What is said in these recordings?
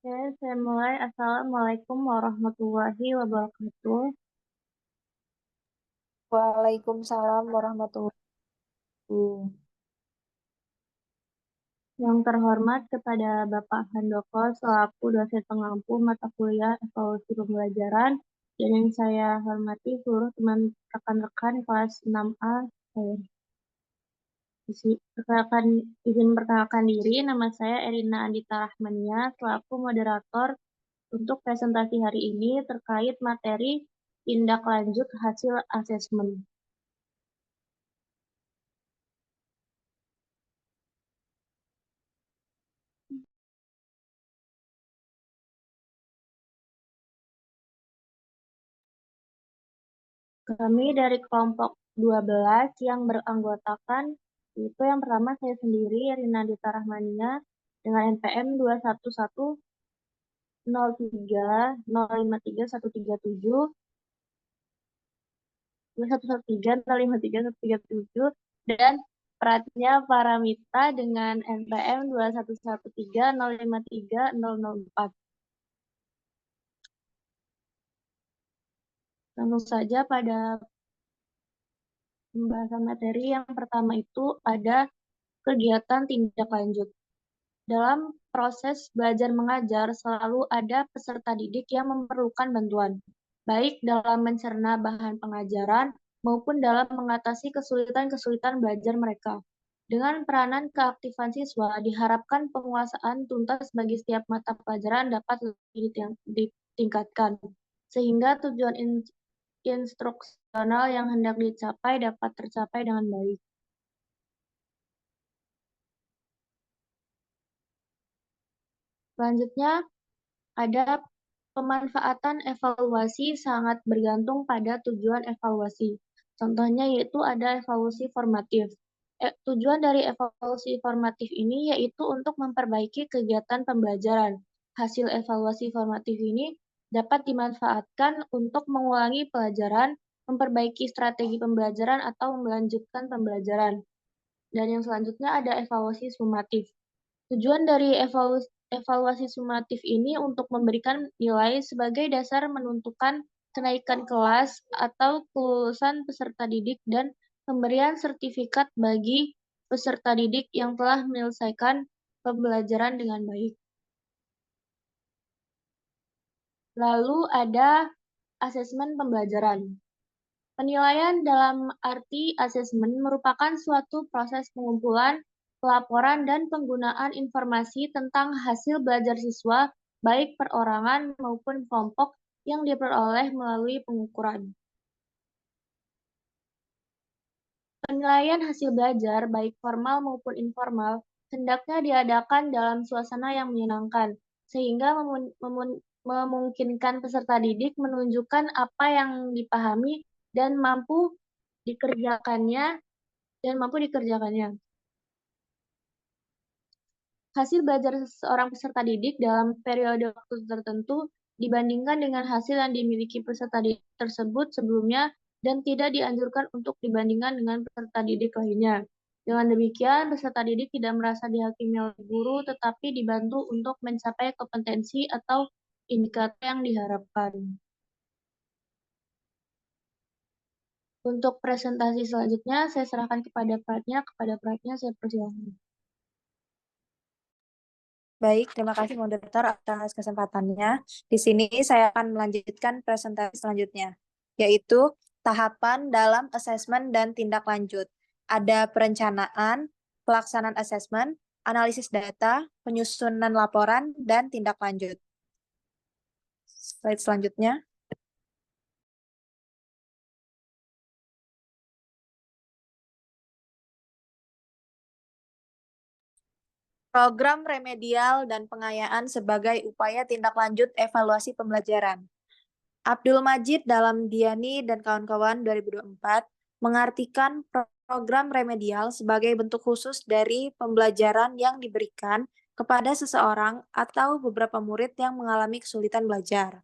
Oke, saya mulai. Assalamualaikum warahmatullahi wabarakatuh. Waalaikumsalam warahmatullahi wabarakatuh. Yang terhormat kepada Bapak Handoko selaku dosen pengampu mata kuliah evaluasi pembelajaran dan yang saya hormati seluruh teman rekan-rekan kelas 6A. Saya izin perkenalkan diri, nama saya Erina Andita Rahmania selaku moderator untuk presentasi hari ini terkait materi tindak lanjut hasil asesmen. Kami dari kelompok 12 yang beranggotakan, itu yang pertama saya sendiri, Rina Dita Rahmania, dengan NPM 21103053137, 2113053 dan Pratnya Paramita dengan NPM 211305304. Langsung saja pada pembahasan materi yang pertama itu ada kegiatan tindak lanjut. Dalam proses belajar mengajar selalu ada peserta didik yang memerlukan bantuan, baik dalam mencerna bahan pengajaran maupun dalam mengatasi kesulitan-kesulitan belajar mereka. Dengan peranan keaktifan siswa, diharapkan penguasaan tuntas bagi setiap mata pelajaran dapat lebih ditingkatkan, sehingga tujuan instruksional yang hendak dicapai dapat tercapai dengan baik. Selanjutnya, ada pemanfaatan evaluasi sangat bergantung pada tujuan evaluasi. Contohnya yaitu ada evaluasi formatif. Tujuan dari evaluasi formatif ini yaitu untuk memperbaiki kegiatan pembelajaran. Hasil evaluasi formatif ini dapat dimanfaatkan untuk mengulangi pelajaran, memperbaiki strategi pembelajaran, atau melanjutkan pembelajaran. Dan yang selanjutnya ada evaluasi sumatif. Tujuan dari evaluasi sumatif ini untuk memberikan nilai sebagai dasar menentukan kenaikan kelas atau kelulusan peserta didik dan pemberian sertifikat bagi peserta didik yang telah menyelesaikan pembelajaran dengan baik. Lalu ada asesmen pembelajaran. Penilaian dalam arti asesmen merupakan suatu proses pengumpulan, pelaporan, dan penggunaan informasi tentang hasil belajar siswa, baik perorangan maupun kelompok, yang diperoleh melalui pengukuran. Penilaian hasil belajar, baik formal maupun informal, hendaknya diadakan dalam suasana yang menyenangkan, sehingga memungkinkan peserta didik menunjukkan apa yang dipahami dan mampu dikerjakannya. Hasil belajar seorang peserta didik dalam periode waktu tertentu dibandingkan dengan hasil yang dimiliki peserta didik tersebut sebelumnya dan tidak dianjurkan untuk dibandingkan dengan peserta didik lainnya. Dengan demikian, peserta didik tidak merasa dihakimi oleh guru, tetapi dibantu untuk mencapai kompetensi atau indikator yang diharapkan. Untuk presentasi selanjutnya, saya serahkan kepada Pratnya saya persilakan. Baik, terima kasih moderator atas kesempatannya. Di sini saya akan melanjutkan presentasi selanjutnya, yaitu tahapan dalam asesmen dan tindak lanjut. Ada perencanaan, pelaksanaan asesmen, analisis data, penyusunan laporan, dan tindak lanjut. Slide selanjutnya. Program remedial dan pengayaan sebagai upaya tindak lanjut evaluasi pembelajaran. Abdul Majid dalam Diani dan kawan-kawan 2024 mengartikan program remedial sebagai bentuk khusus dari pembelajaran yang diberikan kepada seseorang atau beberapa murid yang mengalami kesulitan belajar.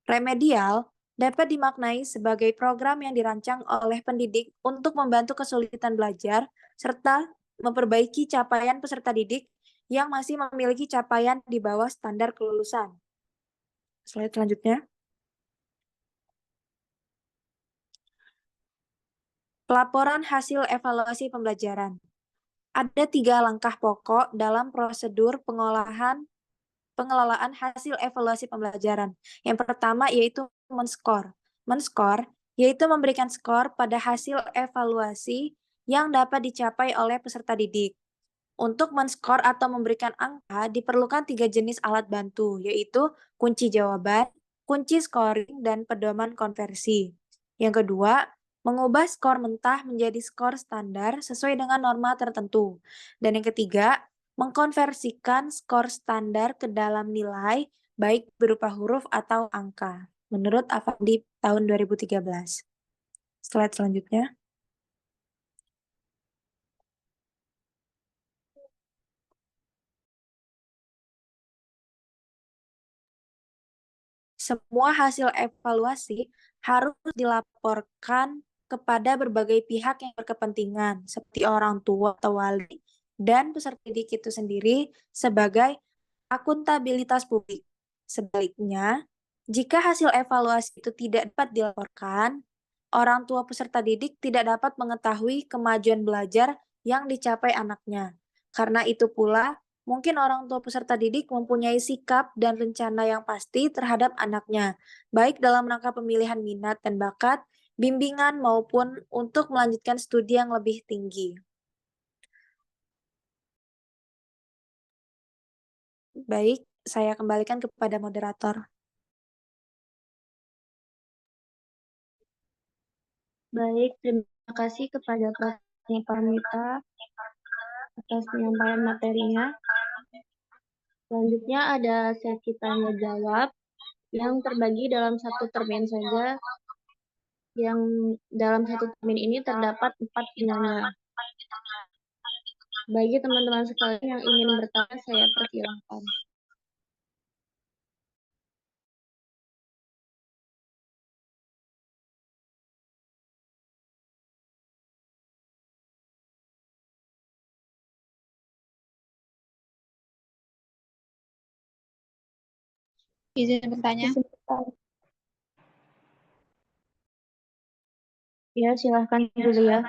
Remedial dapat dimaknai sebagai program yang dirancang oleh pendidik untuk membantu kesulitan belajar serta memperbaiki capaian peserta didik yang masih memiliki capaian di bawah standar kelulusan. Slide selanjutnya. Pelaporan hasil evaluasi pembelajaran. Ada 3 langkah pokok dalam prosedur pengelolaan hasil evaluasi pembelajaran. Yang pertama yaitu men-skor. Men-skor yaitu memberikan skor pada hasil evaluasi yang dapat dicapai oleh peserta didik. Untuk men-skor atau memberikan angka diperlukan 3 jenis alat bantu, yaitu kunci jawaban, kunci scoring, dan pedoman konversi. Yang kedua, mengubah skor mentah menjadi skor standar sesuai dengan norma tertentu. Dan yang ketiga, mengkonversikan skor standar ke dalam nilai, baik berupa huruf atau angka, menurut Avandi tahun 2013. Slide selanjutnya. Semua hasil evaluasi harus dilaporkan kepada berbagai pihak yang berkepentingan, seperti orang tua atau wali, dan peserta didik itu sendiri sebagai akuntabilitas publik. Sebaliknya, jika hasil evaluasi itu tidak dapat dilaporkan, orang tua peserta didik tidak dapat mengetahui kemajuan belajar yang dicapai anaknya. Karena itu pula, mungkin orang tua peserta didik mempunyai sikap dan rencana yang pasti terhadap anaknya, baik dalam rangka pemilihan minat dan bakat, bimbingan maupun untuk melanjutkan studi yang lebih tinggi. Baik, saya kembalikan kepada moderator. Baik, terima kasih kepada Prof. Pramita atas penyampaian materinya. Selanjutnya ada sesi tanya jawab yang terbagi dalam satu termin saja. Yang dalam satu termin ini terdapat 4 penanya. Bagi teman-teman sekalian yang ingin bertanya, saya persilahkan. Izin bertanya. Ya, silahkan Julia.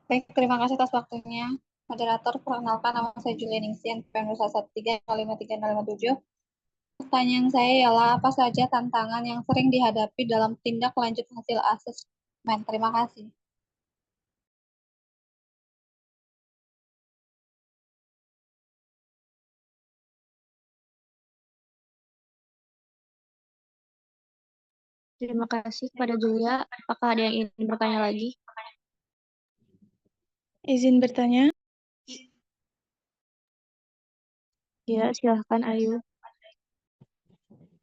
Baik, terima kasih atas waktunya. Moderator, perkenalkan nama saya Julia Ningsi, NPM 213053057. Pertanyaan saya ialah apa saja tantangan yang sering dihadapi dalam tindak lanjut hasil asesmen? Terima kasih. Terima kasih kepada Julia. Apakah ada yang ingin bertanya lagi? Izin bertanya. Ya, silahkan Ayu.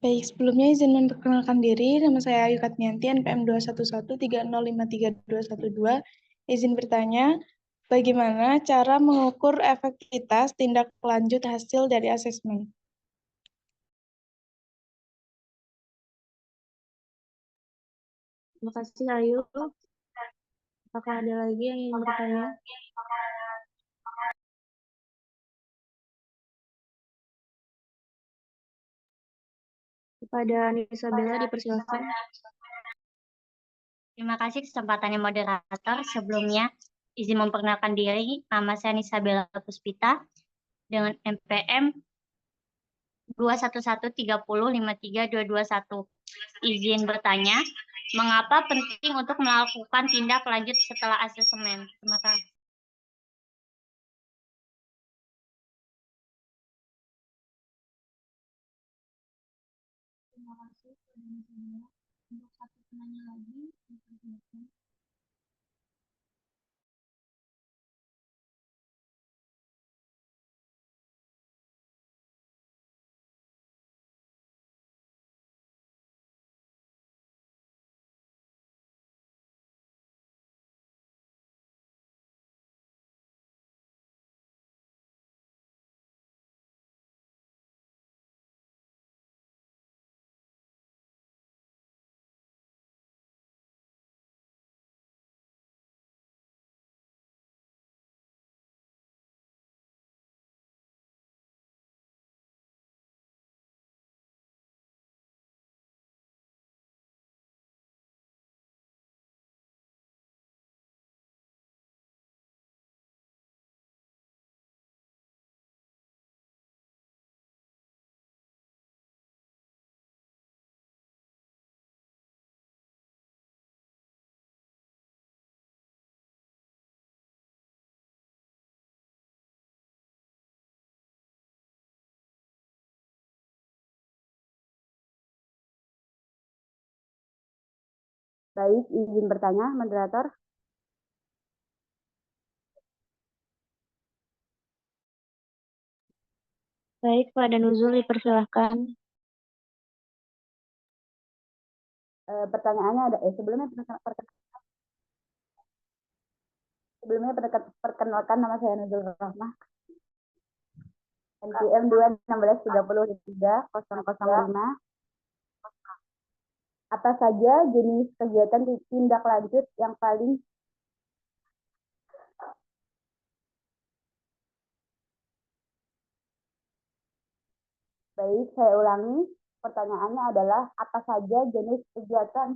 Baik, sebelumnya izin memperkenalkan diri. Nama saya Ayu Katnianti, NPM 21130530212. Izin bertanya, bagaimana cara mengukur efektivitas tindak lanjut hasil dari asesmen? Terima kasih Ayu. Apakah ada lagi yang ingin bertanya? Kepada Nisa Bella dipersilakan. Terima kasih kesempatannya moderator. Sebelumnya, izin memperkenalkan diri. Nama saya Nisa Bella Puspita dengan NPM 21130532221. Izin bertanya, mengapa penting untuk melakukan tindak lanjut setelah asesmen? Terima kasih. Terima kasih kepada Nisa Bella. Untuk satu penanya lagi, dipersilakan. Baik, izin bertanya, moderator. Baik, Pak Danuzul dipersilahkan. Pertanyaannya ada, sebelumnya perkenalkan nama saya Nuzul Rahmah. NPM 216303005. Apa saja jenis kegiatan tindak lanjut yang paling baik? Saya ulangi, pertanyaannya adalah apa saja jenis kegiatan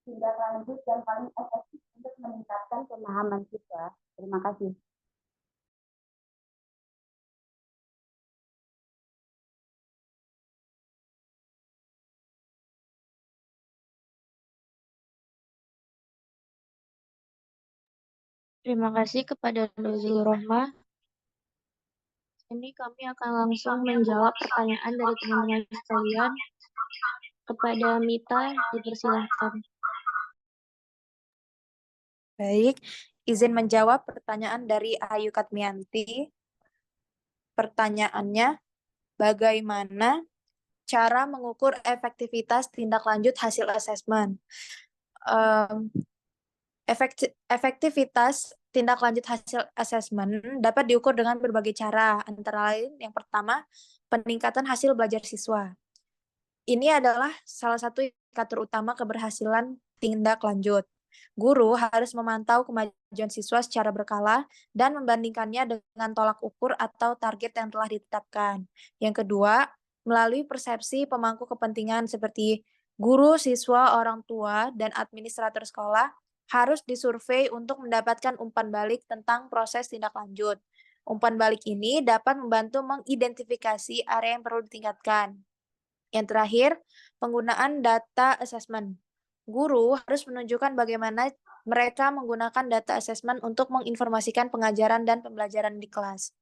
tindak lanjut yang paling efektif untuk meningkatkan pemahaman siswa? Terima kasih. Terima kasih kepada Nuzul Rohmah. Ini kami akan langsung menjawab pertanyaan dari teman-teman sekalian. Kepada Mita, dipersilahkan. Baik, izin menjawab pertanyaan dari Ayu Katmianti. Pertanyaannya, bagaimana cara mengukur efektivitas tindak lanjut hasil asesmen? Efektivitas tindak lanjut hasil asesmen dapat diukur dengan berbagai cara, antara lain yang pertama, peningkatan hasil belajar siswa. Ini adalah salah satu indikator utama keberhasilan tindak lanjut. Guru harus memantau kemajuan siswa secara berkala dan membandingkannya dengan tolak ukur atau target yang telah ditetapkan. Yang kedua, melalui persepsi pemangku kepentingan seperti guru, siswa, orang tua, dan administrator sekolah harus disurvei untuk mendapatkan umpan balik tentang proses tindak lanjut. Umpan balik ini dapat membantu mengidentifikasi area yang perlu ditingkatkan. Yang terakhir, penggunaan data assessment. Guru harus menunjukkan bagaimana mereka menggunakan data assessment untuk menginformasikan pengajaran dan pembelajaran di kelas.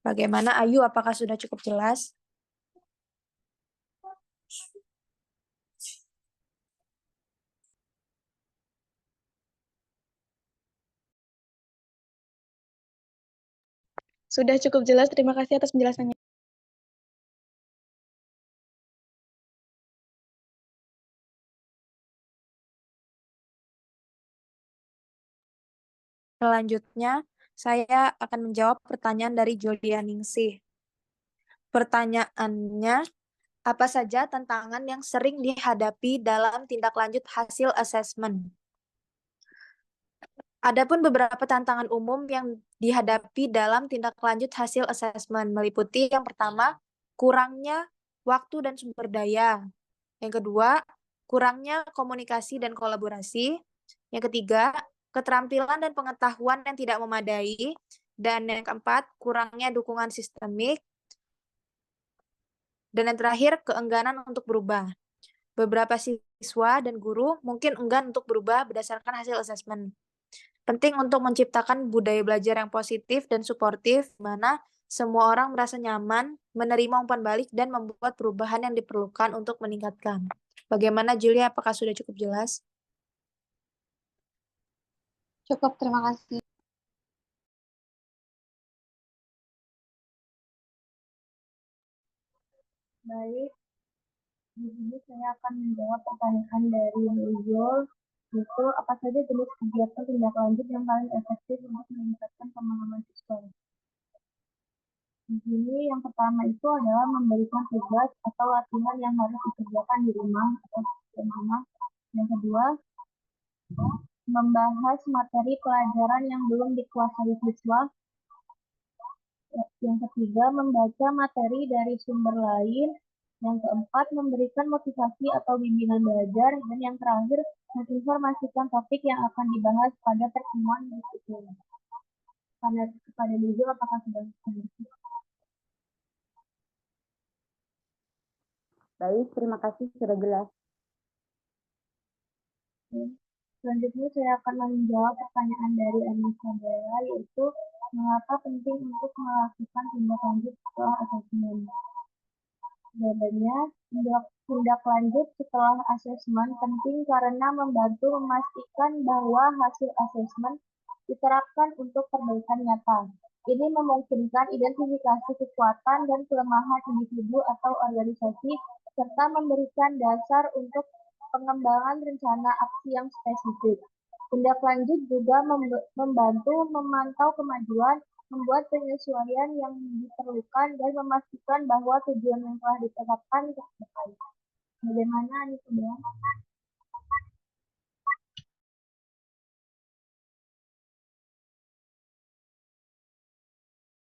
Bagaimana, Ayu? Apakah sudah cukup jelas? Sudah cukup jelas, terima kasih atas penjelasannya. Selanjutnya, saya akan menjawab pertanyaan dari Julia Ningsih. Pertanyaannya, apa saja tantangan yang sering dihadapi dalam tindak lanjut hasil asesmen? Adapun beberapa tantangan umum yang dihadapi dalam tindak lanjut hasil asesmen meliputi yang pertama, kurangnya waktu dan sumber daya. Yang kedua, kurangnya komunikasi dan kolaborasi. Yang ketiga, keterampilan dan pengetahuan yang tidak memadai. Dan yang keempat, kurangnya dukungan sistemik. Dan yang terakhir, keengganan untuk berubah. Beberapa siswa dan guru mungkin enggan untuk berubah berdasarkan hasil asesmen. Penting untuk menciptakan budaya belajar yang positif dan suportif, di mana semua orang merasa nyaman, menerima umpan balik, dan membuat perubahan yang diperlukan untuk meningkatkan. Bagaimana, Julia? Apakah sudah cukup jelas? Cukup, terima kasih. Baik, di sini saya akan menjawab pertanyaan dari Nuzul, yaitu apa saja jenis kegiatan tindak lanjut yang paling efektif untuk meningkatkan pemahaman siswa. Di sini yang pertama itu adalah memberikan tugas atau latihan yang harus dikerjakan di rumah atau di rumah. Yang kedua, membahas materi pelajaran yang belum dikuasai siswa. Yang ketiga, membaca materi dari sumber lain. Yang keempat, memberikan motivasi atau bimbingan belajar. Dan yang terakhir, menginformasikan topik yang akan dibahas pada pertemuan berikutnya. Kepada Nuzul, apakah sudah mengerti? Baik, terima kasih, sudah jelas. Selanjutnya saya akan menjawab pertanyaan dari Anissa Bella, yaitu mengapa penting untuk melakukan tindak lanjut setelah asesmen. Jawabannya, Tindak lanjut setelah asesmen penting karena membantu memastikan bahwa hasil asesmen diterapkan untuk perbaikan nyata. Ini memungkinkan identifikasi kekuatan dan kelemahan individu atau organisasi, serta memberikan dasar untuk pengembangan rencana aksi yang spesifik. Tindak lanjut juga membantu memantau kemajuan, membuat penyesuaian yang diperlukan, dan memastikan bahwa tujuan yang telah ditetapkan tercapai. Bagaimana nih, Bang?